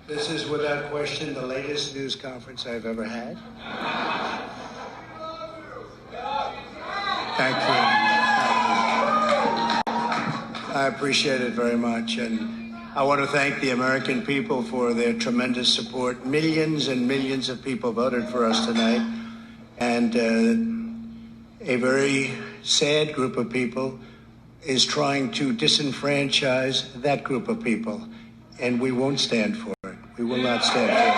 This is without question the latest news conference I've ever had. Thank you. I appreciate it very much. And I want to thank the American people for their tremendous support. Millions and millions of people voted for us tonight. And a very sad group of people is trying to disenfranchise that group of people. And we won't stand for it. We will not stand for it.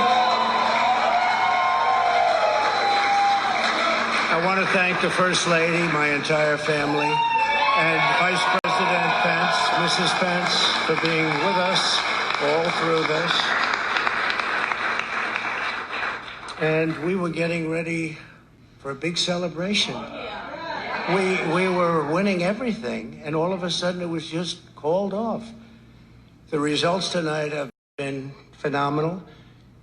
I want to thank the First Lady, my entire family, and Vice President Pence, Mrs. Pence, for being with us all through this. And we were getting ready for a big celebration. We were winning everything, and all of a sudden it was just called off. The results tonight have been phenomenal,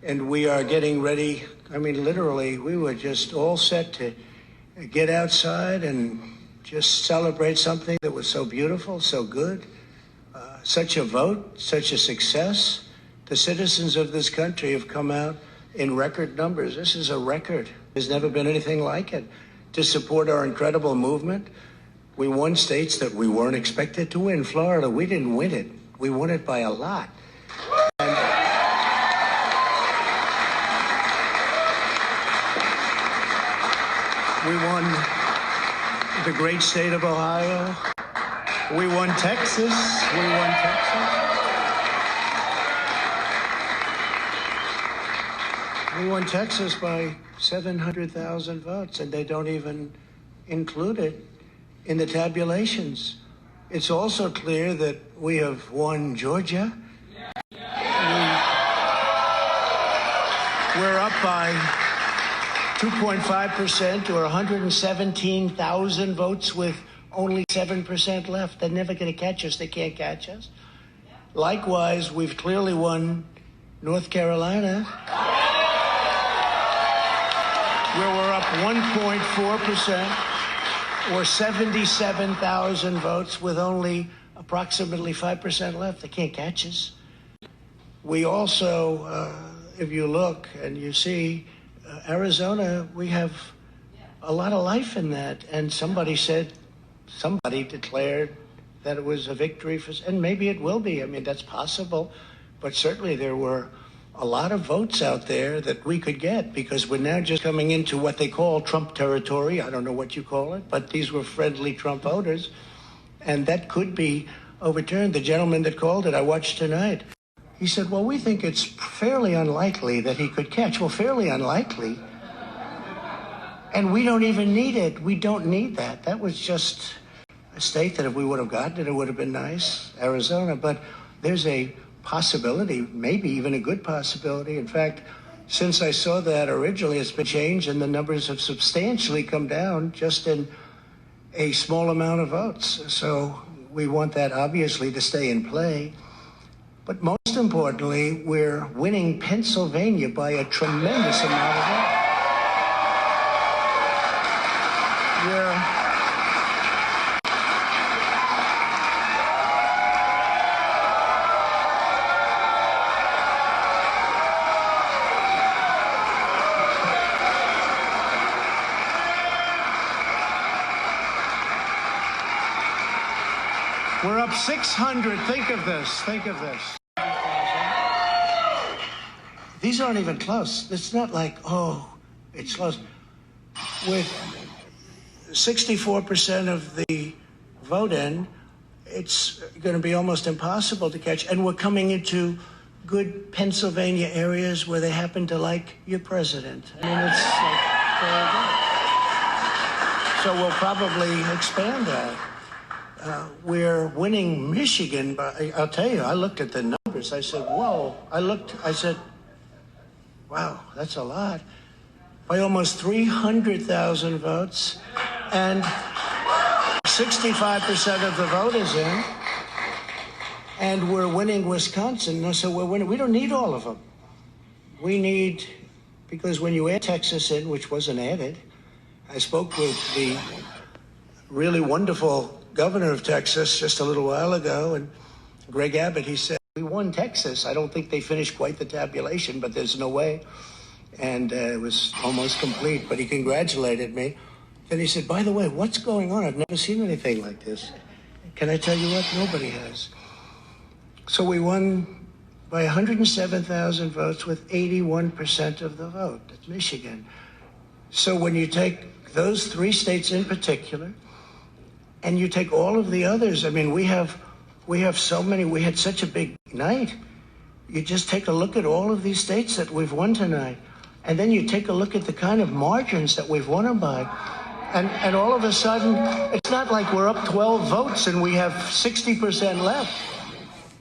and we are getting ready. I mean, literally, we were just all set to get outside and just celebrate something that was so beautiful, so good, such a vote, such a success. The citizens of this country have come out in record numbers. This is a record. There's never been anything like it. To support our incredible movement, we won states that we weren't expected to win. Florida, we didn't win it. We won it by a lot. And we won the great state of Ohio. We won Texas. We won Texas. We won Texas by 700,000 votes, and they don't even include it in the tabulations. It's also clear that we have won Georgia. We're up by 2.5% or 117,000 votes with only 7% left. They're never going to catch us. They can't catch us. Likewise, we've clearly won North Carolina, where we're up 1.4%. or 77,000 votes with only approximately 5% left. They can't catch us. We also, if you look and you see, Arizona, we have a lot of life in that. And somebody declared that it was a victory for, and maybe it will be. I mean, that's possible. But certainly there were a lot of votes out there that we could get, because we're now just coming into what they call Trump territory. I don't know what you call it, but these were friendly Trump voters, and that could be overturned. The gentleman that called it, I watched tonight, he said, well, we think it's fairly unlikely that he could catch. Well, fairly unlikely, and we don't even need it. We don't need that. That was just a state that if we would have gotten it, it would have been nice, Arizona. But there's a possibility, maybe even a good possibility. In fact, since I saw that originally, it's been changed, and the numbers have substantially come down just in a small amount of votes. So we want that obviously to stay in play. But most importantly, we're winning Pennsylvania by a tremendous amount of votes. We're up 600. Think of this. Think of this. These aren't even close. It's not like, oh, it's close. With 64% of the vote in, it's going to be almost impossible to catch. And we're coming into good Pennsylvania areas where they happen to like your president. I mean, it's like, so we'll probably expand that. We're winning Michigan, but I'll tell you, I looked at the numbers. I said, whoa. I said, wow, that's a lot. By almost 300,000 votes, and 65% of the vote is in, and we're winning Wisconsin. So we're winning. We don't need all of them. We need, because when you add Texas in, which wasn't added, I spoke with the really wonderful governor of Texas just a little while ago, and Greg Abbott, he said, We won Texas. I don't think they finished quite the tabulation, but there's no way. And it was almost complete, but he congratulated me. Then he said, by the way, what's going on? I've never seen anything like this. Can I tell you what? Nobody has. So we won by 107,000 votes with 81% of the vote. That's Michigan. So when you take those three states in particular, and you take all of the others, I mean, we have so many, we had such a big night. You just take a look at all of these states that we've won tonight, and then you take a look at the kind of margins that we've won them by. And all of a sudden, it's not like we're up 12 votes and we have 60% left.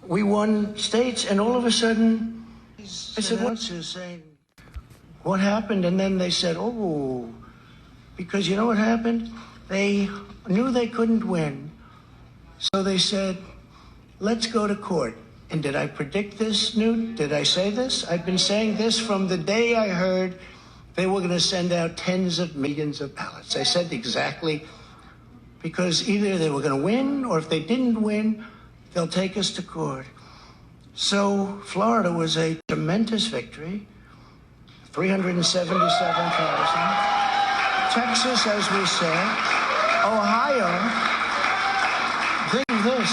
We won states, and all of a sudden, I said, what's this saying? What happened? And then they said, oh, because you know what happened? They knew they couldn't win. So they said, let's go to court. And did I predict this, Newt? Did I say this? I've been saying this from the day I heard they were going to send out tens of millions of ballots. I said exactly, because either they were going to win, or if they didn't win, they'll take us to court. So Florida was a tremendous victory, 377,000. Texas, as we said. Ohio, think of this.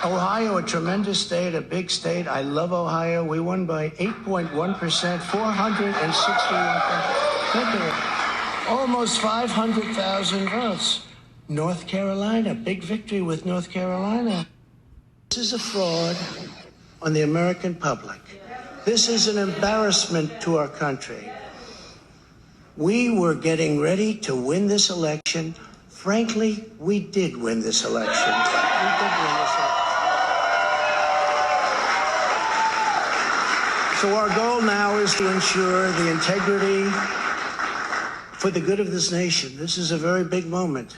Ohio, a tremendous state, a big state. I love Ohio. We won by 8.1%, 461,000. Almost 500,000 votes. North Carolina, big victory with North Carolina. This is a fraud on the American public. This is an embarrassment to our country. We were getting ready to win this election. Frankly, we did win this election. We did win this election. So our goal now is to ensure the integrity for the good of this nation. This is a very big moment.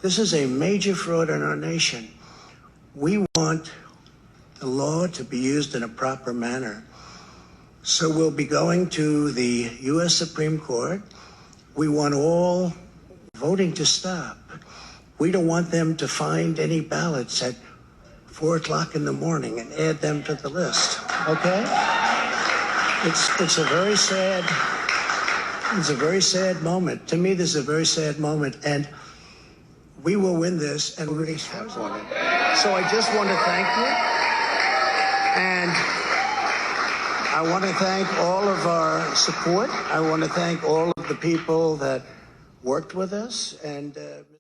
This is a major fraud in our nation. We want the law to be used in a proper manner. So we'll be going to the U.S. Supreme Court. We want all voting to stop. We don't want them to find any ballots at 4 o'clock in the morning and add them to the list, okay? It's a very sad moment. To me, this is a very sad moment, and we will win this and really have won it. So I just want to thank you, and I want to thank all of our support. I want to thank all of the people that worked with us, and